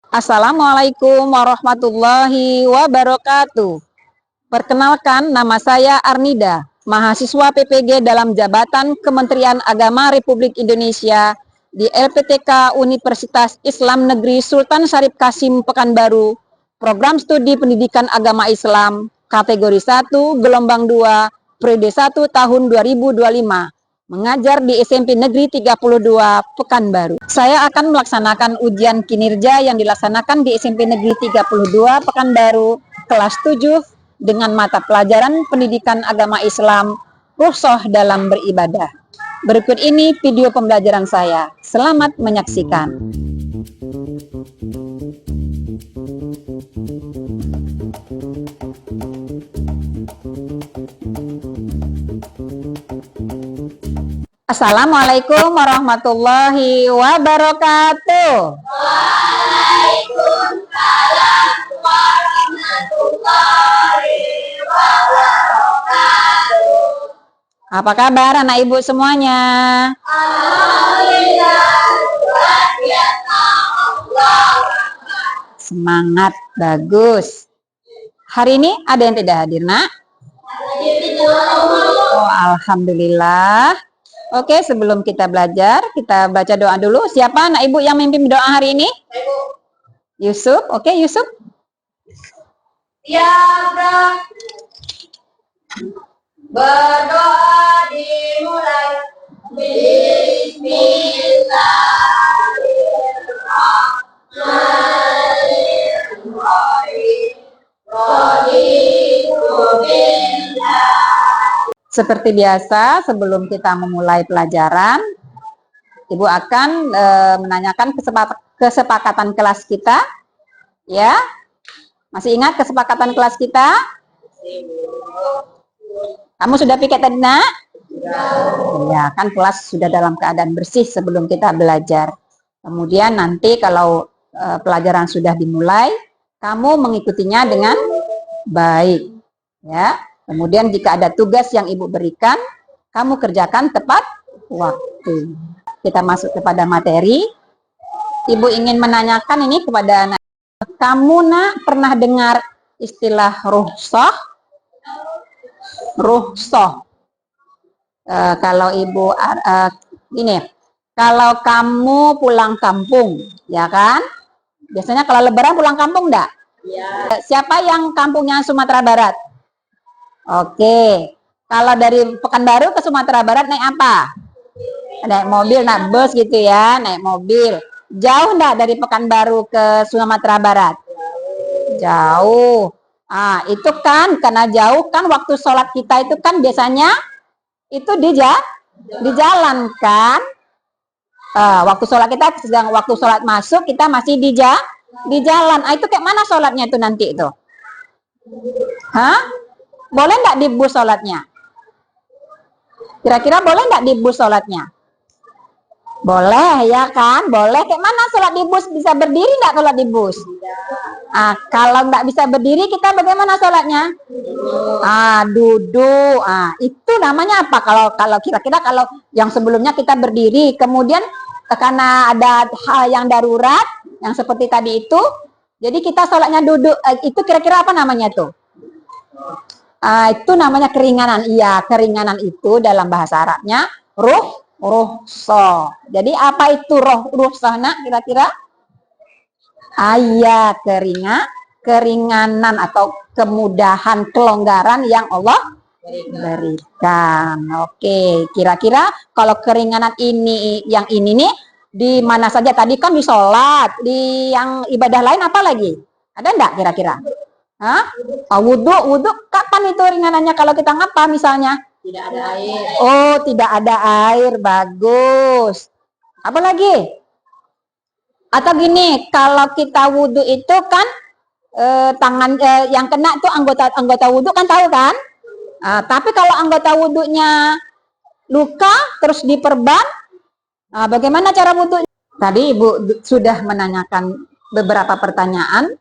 Assalamualaikum warahmatullahi wabarakatuh. Perkenalkan, nama saya Arnida, mahasiswa PPG dalam jabatan Kementerian Agama Republik Indonesia di LPTK Universitas Islam Negeri Sultan Syarif Kasim Pekanbaru, program studi pendidikan agama Islam, kategori 1, gelombang 2, periode 1 tahun 2025. Mengajar di SMP Negeri 32 Pekanbaru. Saya akan melaksanakan ujian kinerja yang dilaksanakan di SMP Negeri 32 Pekanbaru kelas 7 dengan mata pelajaran pendidikan agama Islam, rukhsah dalam beribadah. Berikut ini video pembelajaran saya. Selamat menyaksikan. Assalamualaikum warahmatullahi wabarakatuh. Waalaikumsalam warahmatullahi wabarakatuh. Apa kabar anak ibu semuanya? Alhamdulillah, luar biasa Allah. Semangat, bagus. Hari ini ada yang tidak hadir, nak? Oh, alhamdulillah. Oke, sebelum kita belajar, kita baca doa dulu. Siapa anak ibu yang memimpin doa hari ini? Yusuf. Oke, Yusuf. Ya, Bro. Berdoa dimulai. Bismillahirrahmanirrahim. Seperti biasa, sebelum kita memulai pelajaran, Ibu akan menanyakan kesepakatan kelas kita. Ya, masih ingat kesepakatan kelas kita? Kamu sudah piket tadi, nak? Ya, kan kelas sudah dalam keadaan bersih sebelum kita belajar. Kemudian nanti kalau pelajaran sudah dimulai, kamu mengikutinya dengan baik. Ya. Kemudian jika ada tugas yang ibu berikan, kamu kerjakan tepat waktu. Kita masuk kepada materi. Ibu ingin menanyakan ini kepada anak. Kamu, nak, pernah dengar istilah rukhsah? Rukhsah. Kalau ibu ini, kalau kamu pulang kampung, ya kan? Biasanya kalau lebaran pulang kampung enggak? Ya. Siapa yang kampungnya Sumatera Barat? Oke. Kalau dari Pekanbaru ke Sumatera Barat naik apa? Naik mobil, naik bus gitu ya, naik mobil. Jauh enggak dari Pekanbaru ke Sumatera Barat? Jauh. Ah, itu kan karena jauh kan waktu sholat kita itu kan biasanya itu dijalan kan. Waktu sholat kita sedang waktu sholat masuk kita masih di jalan. Itu kayak mana sholatnya itu nanti itu? Hah? Boleh nggak di bus sholatnya? Kira-kira boleh nggak di bus sholatnya? Boleh ya kan? Boleh. Kayak mana sholat di bus? Bisa berdiri nggak sholat di bus? Kalau nggak bisa berdiri kita bagaimana sholatnya? Duduk. Itu namanya apa? Kalau kira-kira kalau yang sebelumnya kita berdiri, kemudian karena ada hal yang darurat, yang seperti tadi itu, jadi kita sholatnya duduk. Itu kira-kira apa namanya tuh? Itu namanya keringanan. Iya, keringanan itu dalam bahasa Arabnya rukhsah. Jadi apa itu rukhsah, nak, kira-kira? Iya, keringanan atau kemudahan, kelonggaran yang Allah berikan. Oke, kira-kira kalau keringanan ini, yang ini nih, di mana saja? Tadi kan di sholat, di yang ibadah lain apa lagi? Ada enggak kira-kira? Wudhu, kapan itu ringanannya kalau kita ngapa misalnya? Tidak ada air. Oh, tidak ada air, bagus. Apa lagi? Atau gini, kalau kita wudhu itu kan tangan yang kena itu anggota wudhu kan tahu kan? Tapi kalau anggota wudhunya luka terus diperban, bagaimana cara wudhu? Tadi ibu sudah menanyakan beberapa pertanyaan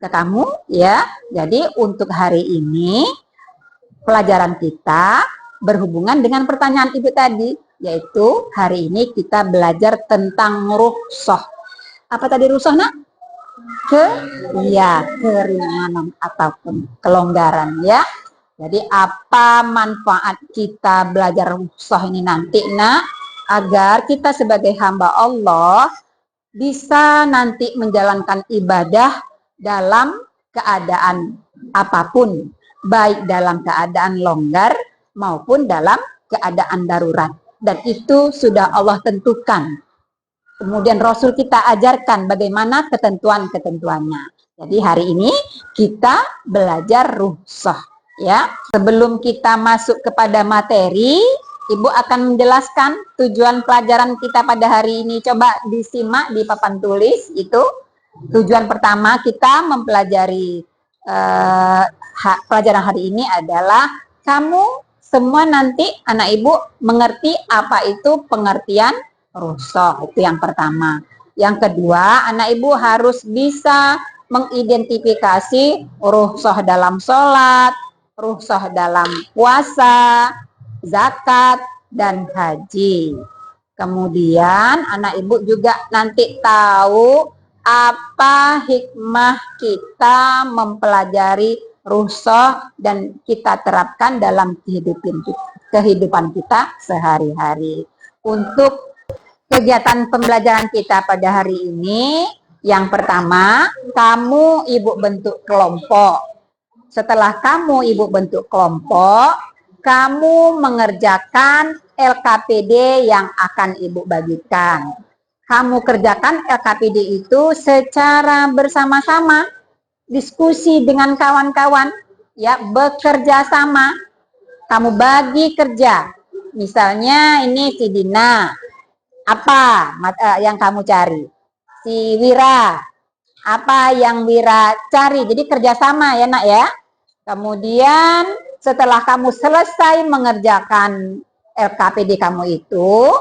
ke kamu ya. Jadi untuk hari ini pelajaran kita berhubungan dengan pertanyaan ibu tadi, yaitu hari ini kita belajar tentang rukhsah. Apa tadi rukhsah, nak? keringanan ataupun kelonggaran ya. Jadi apa manfaat kita belajar rukhsah ini nanti nak, agar kita sebagai hamba Allah bisa nanti menjalankan ibadah dalam keadaan apapun, baik dalam keadaan longgar maupun dalam keadaan darurat. Dan itu sudah Allah tentukan. Kemudian Rasul kita ajarkan bagaimana ketentuan-ketentuannya. Jadi hari ini kita belajar rukhsah ya. Sebelum kita masuk kepada materi, Ibu akan menjelaskan tujuan pelajaran kita pada hari ini. Coba disimak di papan tulis itu. Tujuan pertama kita mempelajari pelajaran hari ini adalah kamu semua nanti anak ibu mengerti apa itu pengertian rukhsah, itu yang pertama. Yang kedua, anak ibu harus bisa mengidentifikasi rukhsah dalam sholat, rukhsah dalam puasa, zakat, dan haji. Kemudian anak ibu juga nanti tahu apa hikmah kita mempelajari rukhsah dan kita terapkan dalam kehidupan kita sehari-hari. Untuk kegiatan pembelajaran kita pada hari ini, yang pertama, kamu ibu bentuk kelompok. Setelah kamu ibu bentuk kelompok, kamu mengerjakan LKPD yang akan ibu bagikan. Kamu kerjakan LKPD itu secara bersama-sama, diskusi dengan kawan-kawan, ya, bekerja sama. Kamu bagi kerja. Misalnya ini si Dina, apa yang kamu cari? Si Wira, apa yang Wira cari? Jadi kerjasama ya nak ya. Kemudian setelah kamu selesai mengerjakan LKPD kamu itu,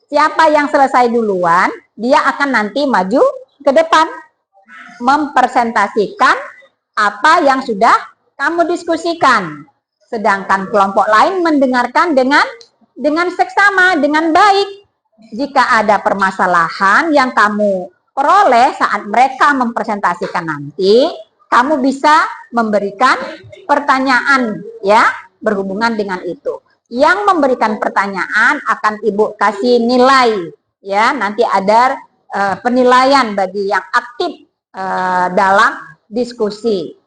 siapa yang selesai duluan, dia akan nanti maju ke depan mempresentasikan apa yang sudah kamu diskusikan. Sedangkan kelompok lain mendengarkan dengan seksama, dengan baik. Jika ada permasalahan yang kamu peroleh saat mereka mempresentasikan nanti, kamu bisa memberikan pertanyaan ya berhubungan dengan itu. Yang memberikan pertanyaan akan ibu kasih nilai ya, nanti ada penilaian bagi yang aktif dalam diskusi.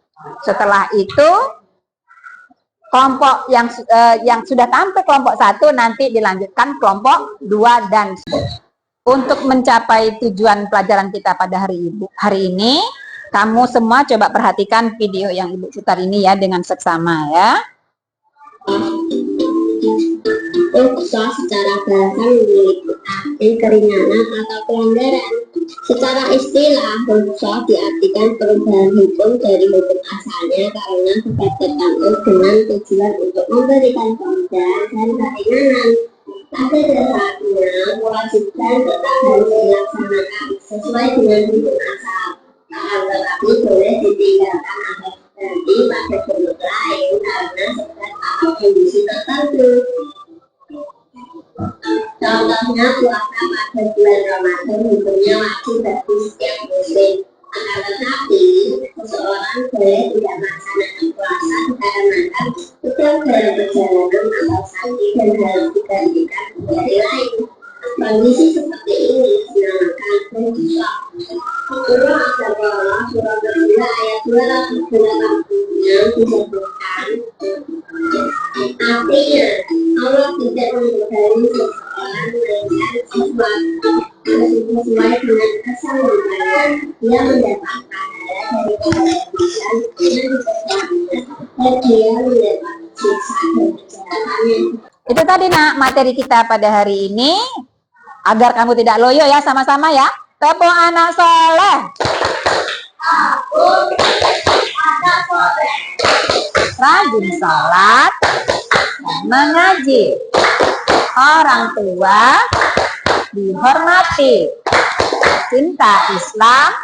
Setelah itu kelompok yang sudah tampil kelompok 1 nanti dilanjutkan kelompok 2 dan untuk mencapai tujuan pelajaran kita pada hari ini, kamu semua coba perhatikan video yang ibu putar ini ya dengan seksama ya. Rukhsah secara bahasa memiliki arti keringanan atau pelonggaran. Secara istilah, rukhsah diartikan perubahan hukum dari hukum asalnya karena dapat tertentu dengan tujuan untuk memberikan kemudahan dan keringanan. Pada dasarnya, kewajiban tetap harus dilaksanakan sesuai dengan hukum asal. Tetapi boleh ditinggalkan atau berganti pada bentuk lain karena sebab atau kondisi tertentu. Contohnya puasa pada bulan Ramadan hukumnya wajib bagi setiap muslim. Akan tetapi seseorang boleh tidak melaksanakan puasa dikarenakan sedang dalam perjalanan atau sakit dan harus digantikan dari lain. Kondisi seperti ini dinamakan rukhsah. Surah Al-Baqarah surah kedua ayat 286 disebutkan artinya Allah tidak membebani seseorang melainkan sesuatu sesuai dengan kesanggupannya. Dia mendapatkan pahala dari kebaikan dengan kesalahannya dan dia mendapat siksa dari kejahatannya. Itu tadi nak materi kita pada hari ini. Agar kamu tidak loyo ya, sama-sama ya. Tepung anak soleh. Anak soleh. Rajin sholat dan mengaji. Orang tua dihormati. Cinta Islam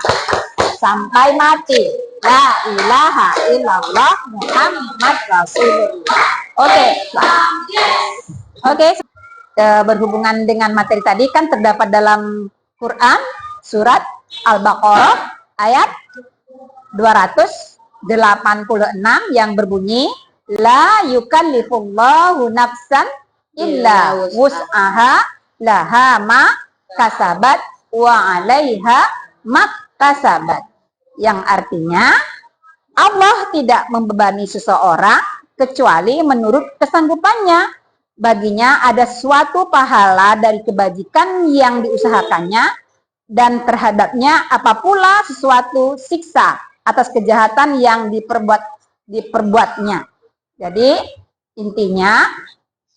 sampai mati. La ilaha illallah Muhammad Rasulullah. Oke. Berhubungan dengan materi tadi kan terdapat dalam Quran surat Al-Baqarah ayat 286 yang berbunyi la yukallifullahu nafsan illa wus'aha laha ma kasabat wa 'alaiha maktasabat, yang artinya Allah tidak membebani seseorang kecuali menurut kesanggupannya. Baginya ada suatu pahala dari kebajikan yang diusahakannya, dan terhadapnya apapula sesuatu siksa atas kejahatan yang diperbuatnya. Jadi intinya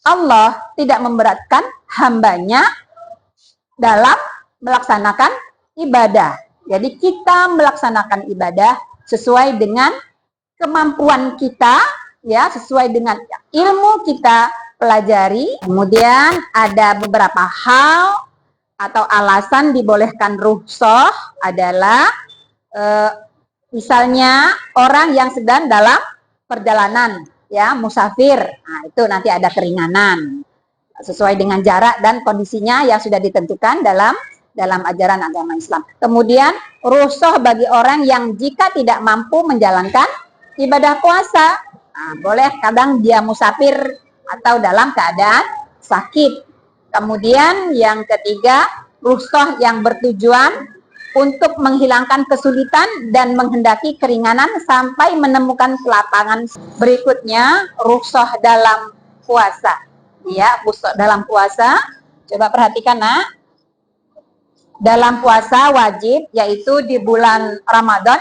Allah tidak memberatkan hambanya dalam melaksanakan ibadah. Jadi kita melaksanakan ibadah sesuai dengan kemampuan kita, ya, sesuai dengan ilmu kita pelajari. Kemudian ada beberapa hal atau alasan dibolehkan rukhsah adalah misalnya orang yang sedang dalam perjalanan, ya, musafir. Nah, itu nanti ada keringanan sesuai dengan jarak dan kondisinya yang sudah ditentukan dalam ajaran agama Islam. Kemudian rukhsah bagi orang yang jika tidak mampu menjalankan ibadah puasa. Nah, boleh kadang dia musafir atau dalam keadaan sakit. Kemudian yang ketiga, rukhsah yang bertujuan untuk menghilangkan kesulitan dan menghendaki keringanan sampai menemukan kelapangan. Berikutnya, rukhsah dalam puasa. Ya, rukhsah dalam puasa. Coba perhatikan, Nak. Dalam puasa wajib, yaitu di bulan Ramadan,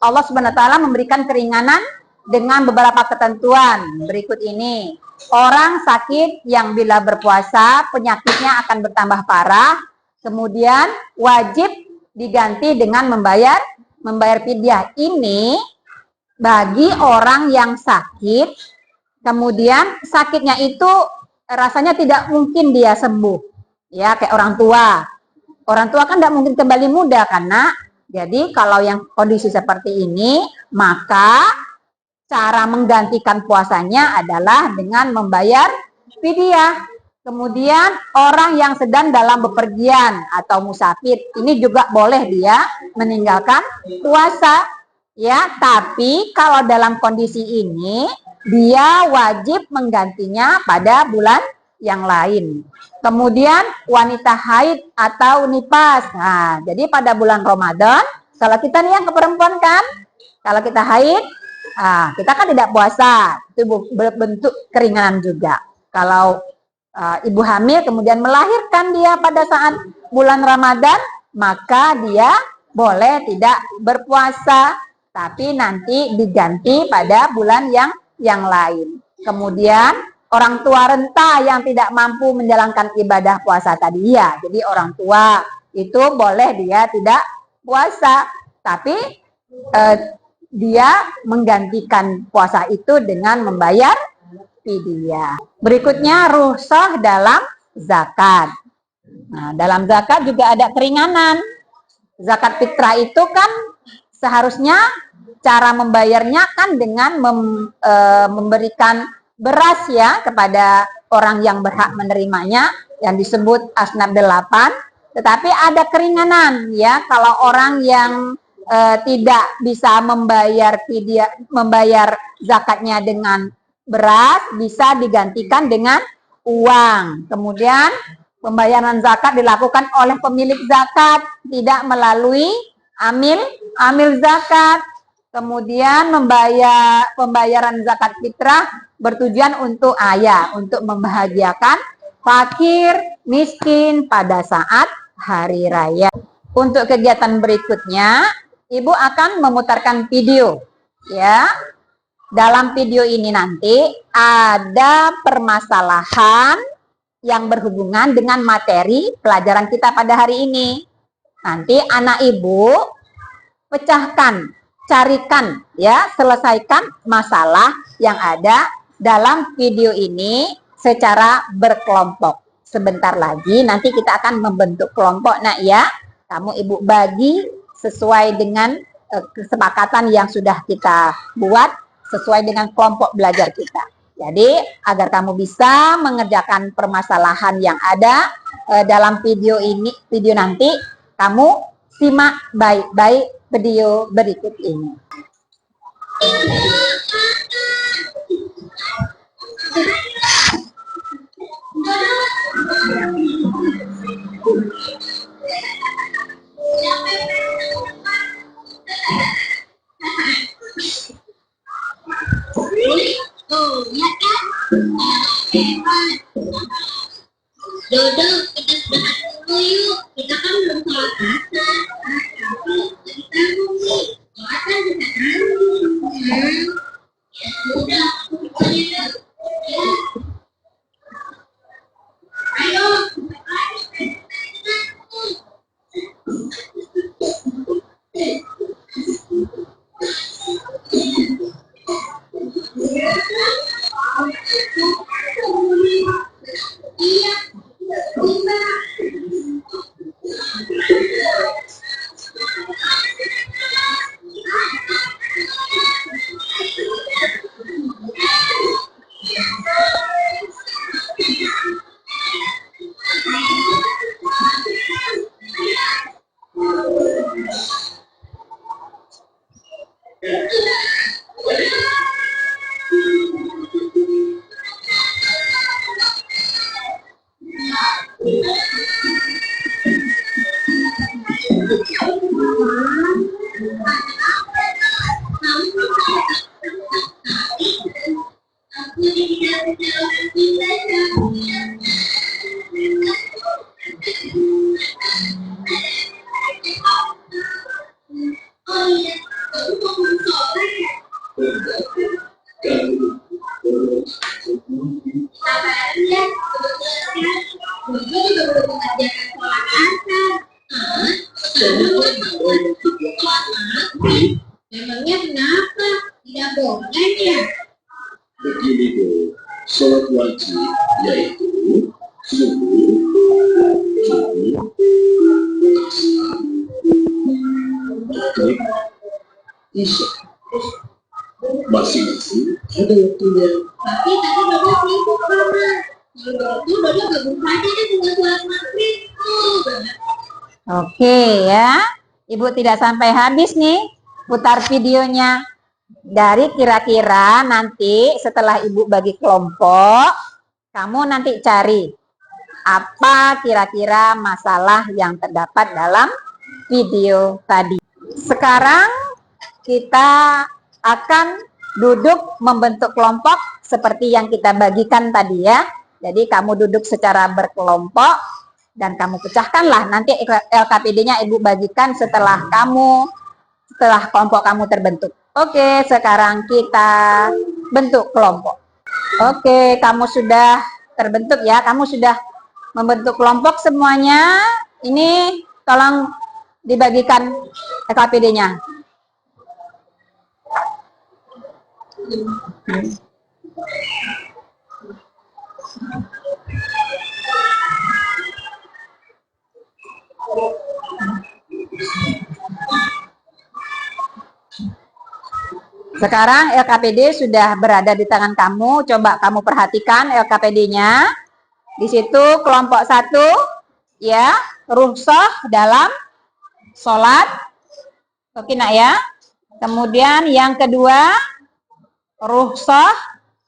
Allah SWT memberikan keringanan dengan beberapa ketentuan berikut ini. Orang sakit yang bila berpuasa penyakitnya akan bertambah parah, kemudian wajib diganti dengan membayar fidyah. Ini bagi orang yang sakit, kemudian sakitnya itu rasanya tidak mungkin dia sembuh, ya, kayak orang tua. Orang tua kan tidak mungkin kembali muda karena, jadi kalau yang kondisi seperti ini, maka cara menggantikan puasanya adalah dengan membayar fidyah. Kemudian orang yang sedang dalam bepergian atau musafir, ini juga boleh dia meninggalkan puasa, ya. Tapi kalau dalam kondisi ini, dia wajib menggantinya pada bulan yang lain. Kemudian wanita haid atau nifas. Nah, jadi pada bulan Ramadan, kalau kita nih yang keperempuan kan, kalau kita haid, kita kan tidak puasa, itu bentuk keringanan juga. Kalau ibu hamil kemudian melahirkan dia pada saat bulan Ramadan, maka dia boleh tidak berpuasa, tapi nanti diganti pada bulan yang lain. Kemudian orang tua renta yang tidak mampu menjalankan ibadah puasa tadi, ya, jadi orang tua itu boleh dia tidak puasa, tapi dia menggantikan puasa itu dengan membayar fidyah. Berikutnya rukhsah dalam zakat. Nah, dalam zakat juga ada keringanan. Zakat fitrah itu kan seharusnya cara membayarnya kan dengan memberikan beras, ya, kepada orang yang berhak menerimanya, yang disebut asnaf 8. Tetapi ada keringanan, ya, kalau orang yang tidak bisa membayar zakatnya dengan beras, bisa digantikan dengan uang. Kemudian pembayaran zakat dilakukan oleh pemilik zakat, tidak melalui amil zakat. Kemudian pembayaran zakat fitrah bertujuan untuk untuk membahagiakan fakir, miskin pada saat hari raya. Untuk kegiatan berikutnya, Ibu akan memutarkan video, ya. Dalam video ini nanti ada permasalahan yang berhubungan dengan materi pelajaran kita pada hari ini. Nanti anak Ibu pecahkan, carikan, ya, selesaikan masalah yang ada dalam video ini secara berkelompok. Sebentar lagi nanti kita akan membentuk kelompok, Nak, ya. Kamu Ibu bagi sesuai dengan kesepakatan yang sudah kita buat, sesuai dengan kelompok belajar kita. Jadi agar kamu bisa mengerjakan permasalahan yang ada dalam video nanti, kamu simak baik-baik video berikut ini. Tuh, lihat kan? Hebat. Duduk, kita sudah dulu yuk. Kita kan belum sholat asar. Tapi kita nih, sholat kan kita tahu. Ya sudah, kita yuk. Ya. Ayo. Iya. Memangnya kenapa? Tidak boleh ya? Begini dong, sholat wajib yaitu subuh, zuhur, asar, maghrib, isya. Masing-masing ada waktunya. Tapi tadi Dodo sibuk Mama. Kalau itu Dodo gabung saja deh dengan sholat maghrib. Oke ya, Ibu tidak sampai habis nih putar videonya. Dari kira-kira nanti setelah Ibu bagi kelompok, kamu nanti cari apa kira-kira masalah yang terdapat dalam video tadi. Sekarang kita akan duduk membentuk kelompok seperti yang kita bagikan tadi ya. Jadi kamu duduk secara berkelompok dan kamu pecahkanlah. Nanti LKPD-nya Ibu bagikan setelah kelompok kamu terbentuk. Oke, sekarang kita bentuk kelompok. Oke, kamu sudah terbentuk ya. Kamu sudah membentuk kelompok semuanya. Ini tolong dibagikan LKPD-nya. Sekarang LKPD sudah berada di tangan kamu. Coba kamu perhatikan LKPD-nya. Di situ kelompok 1 ya, rukhsah dalam sholat. Oke nak ya. Kemudian yang kedua, rukhsah.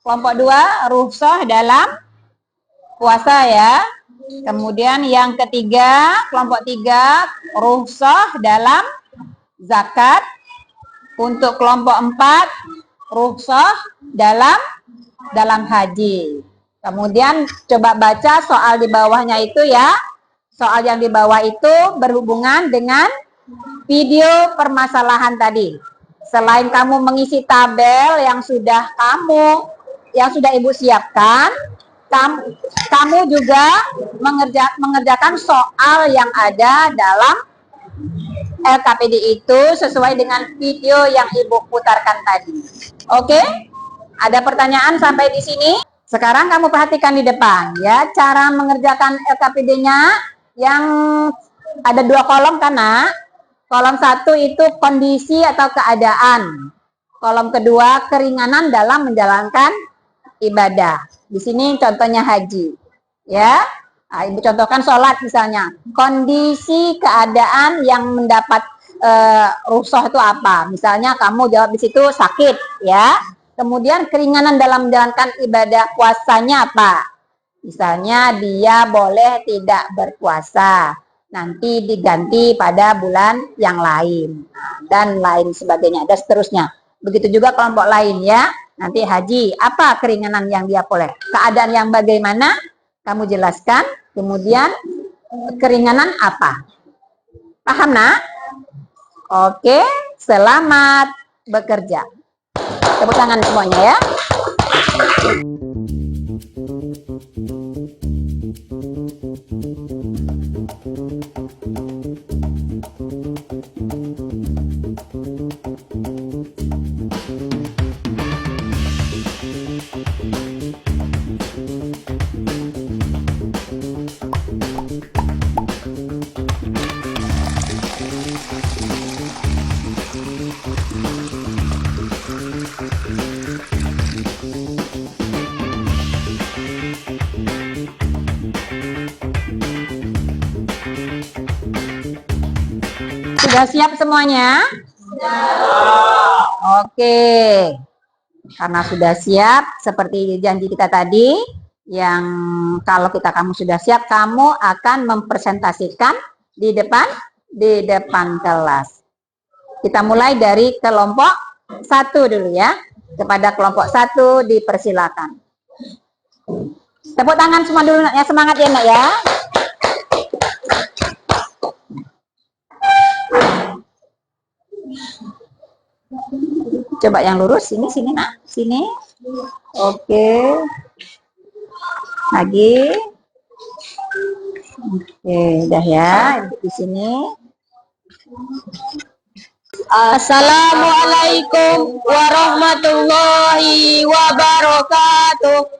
Kelompok 2, rukhsah dalam puasa ya. Kemudian yang ketiga, kelompok 3, rukhsah dalam zakat. Untuk kelompok 4, rukhsah dalam haji. Kemudian coba baca soal di bawahnya itu ya. Soal yang di bawah itu berhubungan dengan video permasalahan tadi. Selain kamu mengisi tabel yang sudah Ibu siapkan, kamu juga mengerjakan soal yang ada dalam LKPD itu sesuai dengan video yang Ibu putarkan tadi. Oke? Ada pertanyaan sampai di sini? Sekarang kamu perhatikan di depan ya, cara mengerjakan LKPD-nya yang ada 2 kolom kan nak? Kolom 1 itu kondisi atau keadaan. Kolom kedua keringanan dalam menjalankan ibadah. Di sini contohnya haji. Ya. Nah, Ibu contohkan sholat misalnya. Kondisi keadaan yang rukhsah itu apa. Misalnya kamu jawab di situ sakit, ya. Kemudian keringanan dalam menjalankan ibadah puasanya apa? Misalnya dia boleh tidak berpuasa, nanti diganti pada bulan yang lain, dan lain sebagainya, dan seterusnya. Begitu juga kelompok lain ya. Nanti haji, apa keringanan yang dia boleh? Keadaan yang bagaimana? Kamu jelaskan. Kemudian keringanan apa? Paham nak? Oke, selamat bekerja. Tepuk tangan semuanya ya. Sudah siap semuanya? Oke. Karena sudah siap, seperti janji kita tadi, yang kalau kamu sudah siap, kamu akan mempresentasikan di depan kelas. Kita mulai dari kelompok 1 dulu ya. Kepada kelompok 1 dipersilakan. Tepuk tangan semua dulu ya, semangat ya nak ya. Coba yang lurus, sini nak, sini. Oke. Lagi. Oke, udah ya, di sini. Assalamualaikum warahmatullahi wabarakatuh.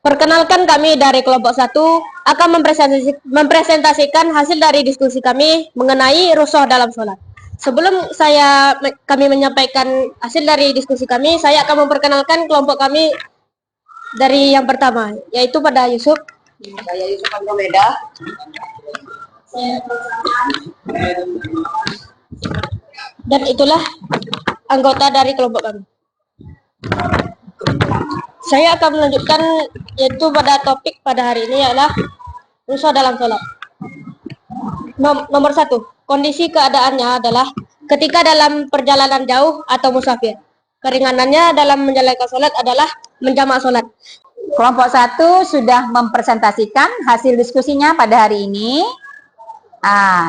Perkenalkan, kami dari kelompok 1 akan mempresentasikan hasil dari diskusi kami mengenai rukhsah dalam sholat. Sebelum kami menyampaikan hasil dari diskusi kami, saya akan memperkenalkan kelompok kami dari yang pertama, yaitu pada Yusuf. Saya Yusuf Andromeda. Dan itulah anggota dari kelompok kami. Saya akan melanjutkan, yaitu pada topik pada hari ini adalah rukhsah dalam sholat. Nomor 1, kondisi keadaannya adalah ketika dalam perjalanan jauh atau musafir. Keringanannya dalam menjalankan sholat adalah menjamak sholat. Kelompok 1 sudah mempresentasikan hasil diskusinya pada hari ini.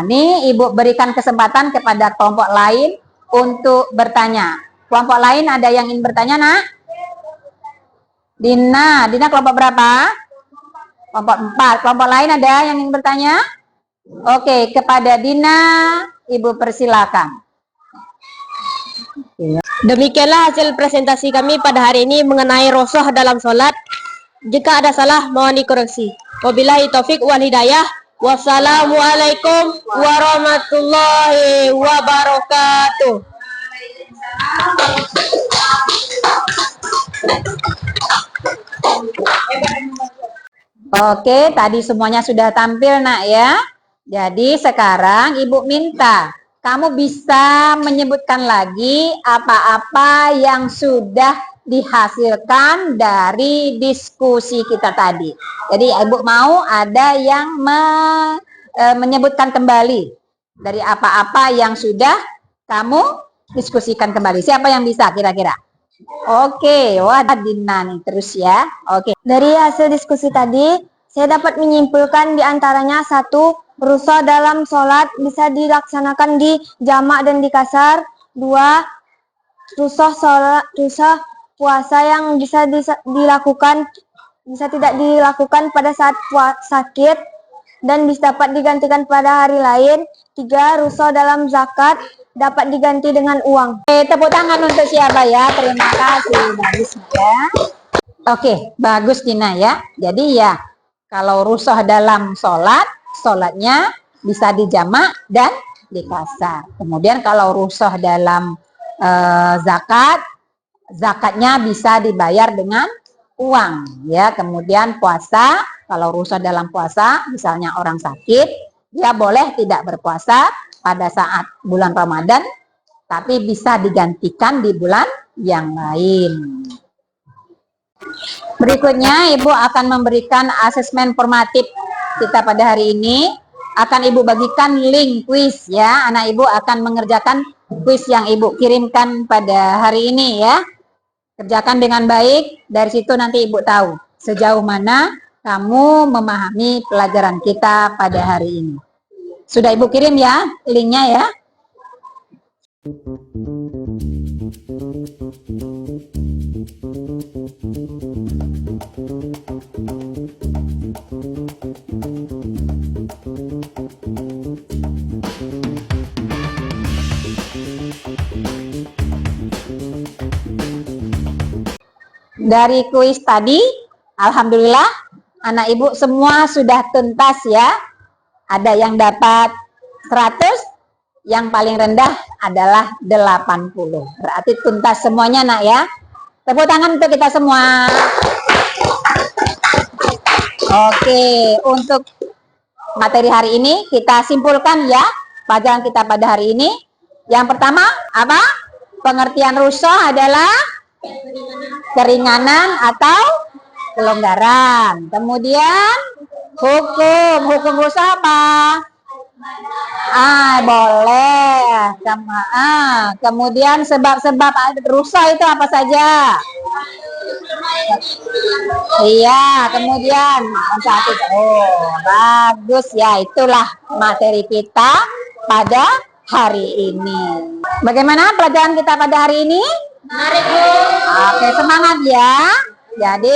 Ini Ibu berikan kesempatan kepada kelompok lain untuk bertanya. Kelompok lain ada yang ingin bertanya, nak? Dina kelompok berapa? Kelompok 4. Kelompok lain ada yang ingin bertanya? Oke, kepada Dina, Ibu persilakan. Demikianlah hasil presentasi kami pada hari ini mengenai rukhsah dalam sholat. Jika ada salah, mohon dikoreksi. Wabillahi taufik wal hidayah. Wassalamualaikum warahmatullahi wabarakatuh. Oke, tadi semuanya sudah tampil nak ya. Jadi sekarang Ibu minta kamu bisa menyebutkan lagi apa-apa yang sudah dihasilkan dari diskusi kita tadi. Jadi Ibu mau ada yang menyebutkan kembali dari apa-apa yang sudah kamu diskusikan kembali. Siapa yang bisa kira-kira? Oke, wah Dina nih terus ya. Oke. Dari hasil diskusi tadi, saya dapat menyimpulkan diantaranya 1, rukhsah dalam sholat bisa dilaksanakan di jamak dan di kasar. 2, rukhsah puasa yang bisa tidak dilakukan pada saat sakit dan dapat digantikan pada hari lain. 3, rukhsah dalam zakat dapat diganti dengan uang. Tepuk tangan untuk siapa ya? Terima kasih, bagus ya. Oke, bagus Dina ya. Jadi ya, kalau rukhsah dalam sholatnya bisa dijamak dan dikasar. Kemudian kalau rukhsah dalam zakatnya bisa dibayar dengan uang ya. Kemudian puasa Kalau rukhsah dalam puasa, misalnya orang sakit, dia boleh tidak berpuasa pada saat bulan Ramadan, tapi bisa digantikan di bulan yang lain. Berikutnya, Ibu akan memberikan asesmen formatif kita pada hari ini. Akan Ibu bagikan link kuis ya. Anak Ibu akan mengerjakan kuis yang Ibu kirimkan pada hari ini ya. Kerjakan dengan baik, dari situ nanti Ibu tahu sejauh mana kamu memahami pelajaran kita pada hari ini. Sudah Ibu kirim ya linknya ya. Dari kuis tadi, alhamdulillah anak Ibu semua sudah tuntas ya. Ada yang dapat 100, yang paling rendah adalah 80. Berarti tuntas semuanya nak ya. Tepuk tangan untuk kita semua. Oke, untuk materi hari ini kita simpulkan ya pelajaran kita pada hari ini. Yang pertama apa? Pengertian rukhsah adalah keringanan atau kelonggaran. Kemudian hukum rukhsah apa? Boleh. Kemudian sebab-sebab rukhsah itu apa saja? Iya, kemudian bagus ya, itulah materi kita pada hari ini. Bagaimana pelajaran kita pada hari ini? Mari Bu. Oke, semangat ya. Jadi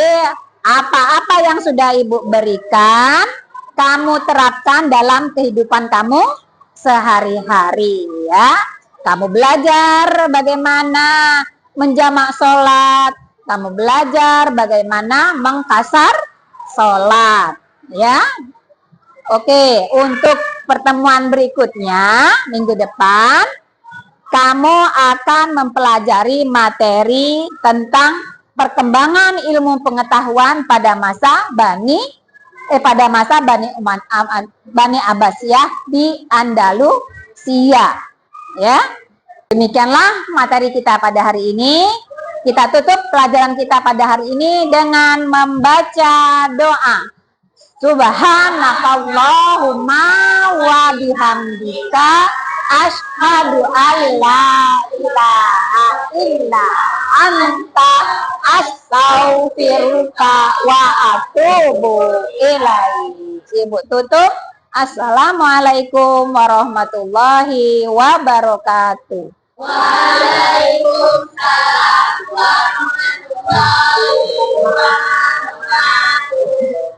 apa-apa yang sudah Ibu berikan, kamu terapkan dalam kehidupan kamu sehari-hari ya. Kamu belajar bagaimana menjamak sholat, kamu belajar bagaimana mengkasar sholat ya. Oke, untuk pertemuan berikutnya minggu depan kamu akan mempelajari materi tentang perkembangan ilmu pengetahuan pada masa Bani Abbasiyah di Andalusia ya. Demikianlah materi kita pada hari ini. Kita tutup pelajaran kita pada hari ini dengan membaca doa. Subhanakallahumma wa bihamdika asyhadu an la ilaha illa anta astaghfiruka wa atubu ilaik. Ibu tutup. Assalamualaikum warahmatullahi wabarakatuh. Waalaikumsalam.